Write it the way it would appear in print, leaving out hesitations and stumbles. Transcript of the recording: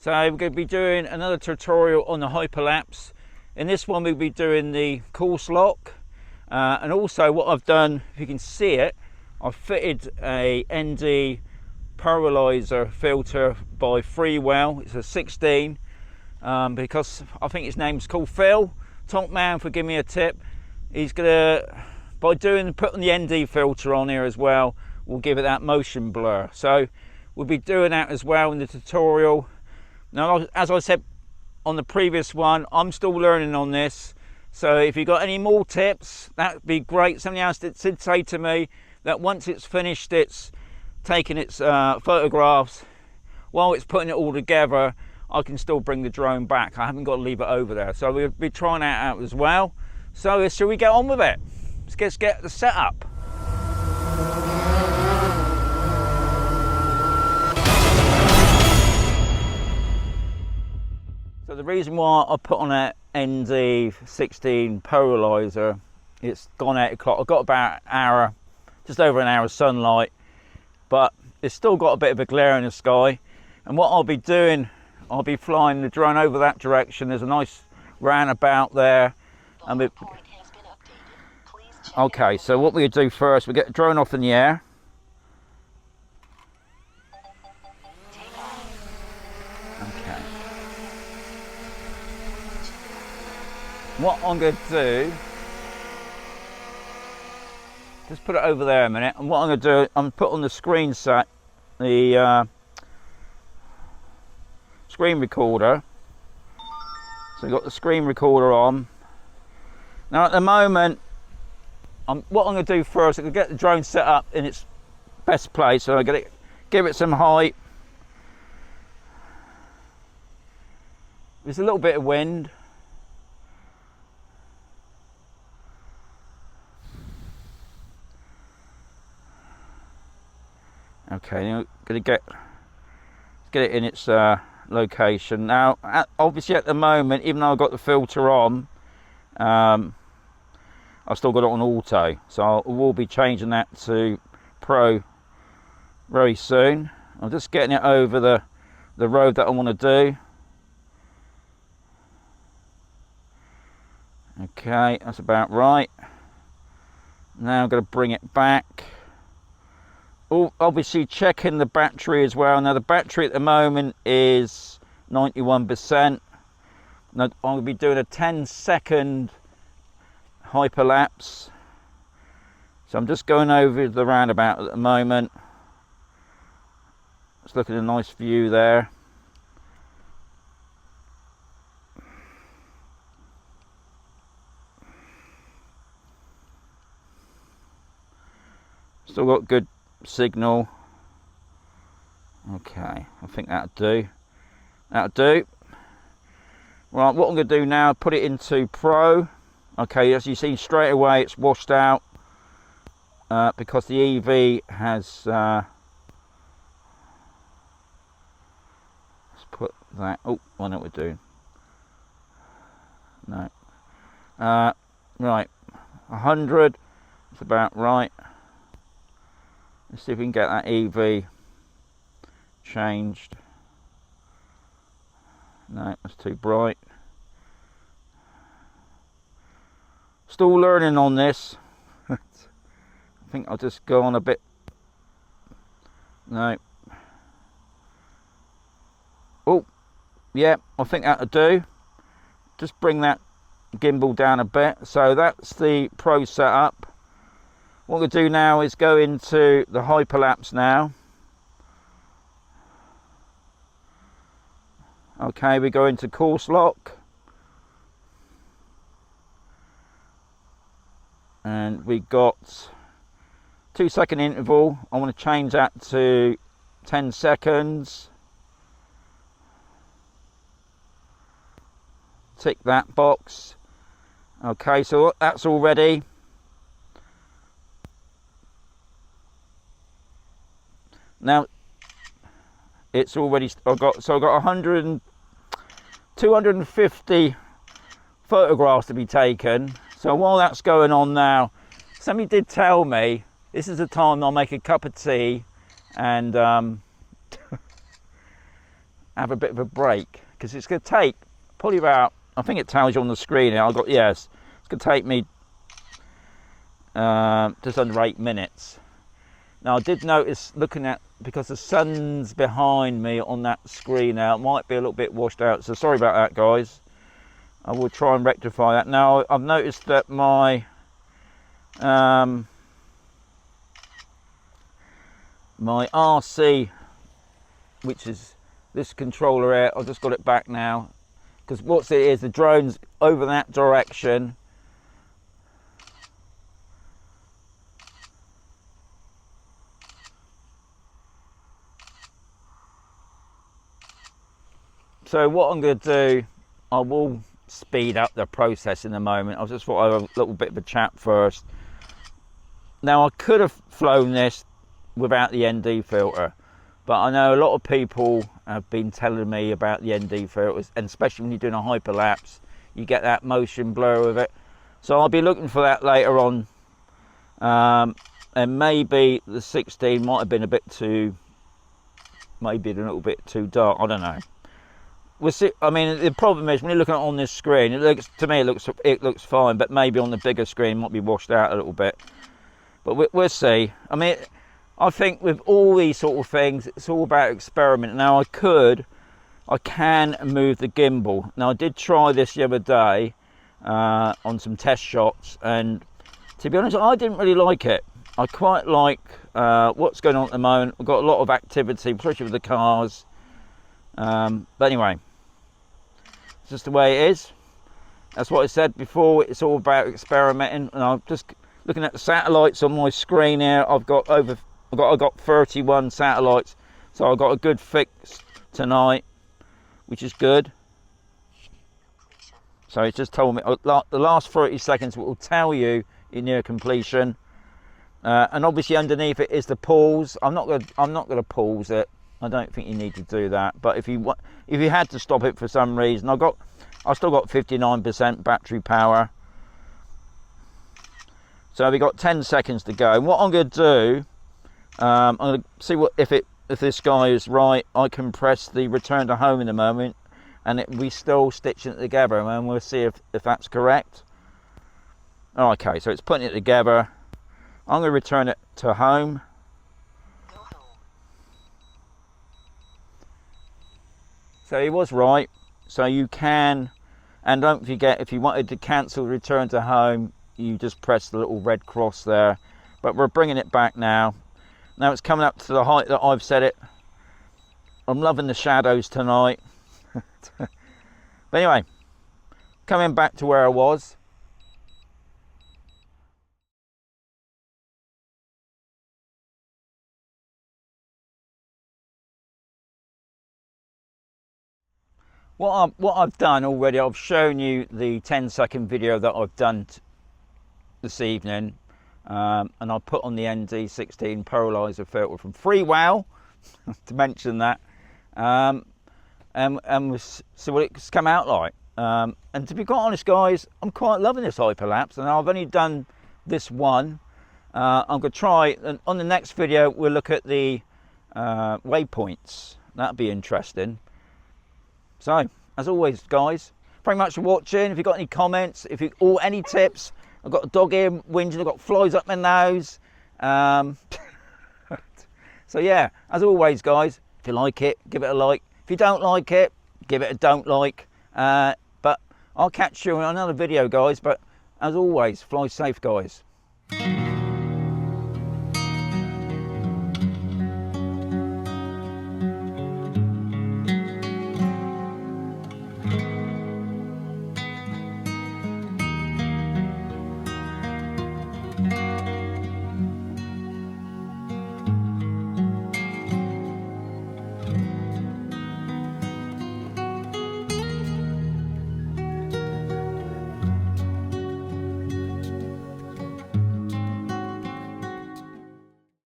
So we're going to be doing another tutorial on the Hyperlapse. In this one we'll be doing the course lock, and also what I've done, if you can see it, I've fitted a ND paralyzer filter by Freewell. It's a 16, because I think his name's called Phil. Top man for giving me a tip. He's gonna, by putting the ND filter on here as well, will give it that motion blur. So we'll be doing that as well in the tutorial. Now, as I said on the previous one, I'm still learning on this, so if you've got any more tips, that'd be great. Somebody else did say to me that once it's finished, it's taking its photographs, while it's putting it all together, I can still bring the drone back. I haven't got to leave it over there, so we'll be trying that out as well. So shall we get on with it? Let's get the setup. So the reason why I put on an ND16 polarizer, it's gone 8 o'clock. I've got about an hour, just over an hour of sunlight, but it's still got a bit of a glare in the sky. And what I'll be doing, I'll be flying the drone over that direction. There's a nice roundabout there. And okay, so what we do first, we get the drone off in the air. Okay. What I'm going to do, just put it over there a minute, and what I'm going to do, I'm put on the screen set, the screen recorder. So we've got the screen recorder on. Now at the moment, what I'm going to do first, I'm going to get the drone set up in its best place. So I'm going to give it some height. There's a little bit of wind. Okay, now going to get it in its location. Now, obviously at the moment, even though I've got the filter on, I've still got it on auto, so I will be changing that to Pro very soon. I'm just getting it over the road that I want to do. Okay, that's about right. Now I'm going to bring it back. Obviously checking the battery as well. Now the battery at the moment is 91%. Now I'll be doing a 10-second hyperlapse. So I'm just going over the roundabout at the moment. Let's look at a nice view there. Still got good signal. Okay, I think that'll do. Right, what I'm going to do now, put it into Pro. Okay, as you see straight away, it's washed out because the EV has let's put that, oh, I know what we're doing. No, right, 100, it's about right. Let's see if we can get that EV changed. No, that's too bright. Still learning on this. I think I'll just go on a bit. No. Oh, yeah, I think that'll do. Just bring that gimbal down a bit. So that's the Pro setup. What we'll do now is go into the Hyperlapse now. Okay, we go into course lock. And we got 2-second interval. I want to change that to 10 seconds. Tick that box. Okay, so that's all ready. Now it's already, I've got 250 photographs to be taken. So while that's going on now, somebody did tell me this is the time I'll make a cup of tea and have a bit of a break, because it's going to take probably about, I think it tells you on the screen here, yes, it's going to take me just under 8 minutes. Now I did notice, looking at, because the sun's behind me on that screen now, it might be a little bit washed out, so sorry about that, guys. I will try and rectify that. Now I've noticed that my my RC, which is this controller here, I've just got it back now, because what's it is, the drone's over that direction. So what I'm going to do, I will speed up the process in a moment. I just thought I'd have a little bit of a chat first. Now I could have flown this without the ND filter, but I know a lot of people have been telling me about the ND filters, and especially when you're doing a hyperlapse, you get that motion blur with it. So I'll be looking for that later on, and maybe the 16 might have been a bit too, maybe a little bit too dark, I don't know. We'll see. I mean, the problem is when you're looking at it on this screen, it looks, to me, it looks fine, but maybe on the bigger screen it might be washed out a little bit. But we'll see. I mean, I think with all these sort of things, it's all about experiment. Now I can move the gimbal. Now I did try this the other day on some test shots, and to be honest, I didn't really like it. I quite like what's going on at the moment. We've got a lot of activity, especially with the cars. But anyway, it's just the way it is. That's what I said before. It's all about experimenting, and I'm just looking at the satellites on my screen here. I've got 31 satellites, so I've got a good fix tonight, which is good. So it's just told me the last 30 seconds will tell you you're near completion, and obviously underneath it is the pause. I'm not going to pause it. I don't think you need to do that. But if you had to stop it for some reason, I've still got 59% battery power. So we've got 10 seconds to go. And what I'm going to do, I'm going to see if this guy is right. I can press the return to home in a moment, and we still stitching it together, and we'll see if that's correct. Okay, so it's putting it together. I'm going to return it to home. So he was right. So you can, and don't forget, if you wanted to cancel return to home, you just press the little red cross there. But we're bringing it back now. Now it's coming up to the height that I've set it. I'm loving the shadows tonight. But anyway, coming back to where I was. What I've done already, I've shown you the 10-second video that I've done this evening, and I put on the ND16 polarizer filter from FreeWow to mention that, and we'll see what it's come out like. And to be quite honest, guys, I'm quite loving this hyperlapse, and I've only done this one. I'm going to try, and on the next video we'll look at the waypoints. That'll be interesting. So, as always, guys, very much for watching. If you've got any comments, or any tips, I've got a dog here whinging, I've got flies up my nose. So yeah, as always, guys, if you like it, give it a like. If you don't like it, give it a don't like. But I'll catch you on another video, guys. But as always, fly safe, guys.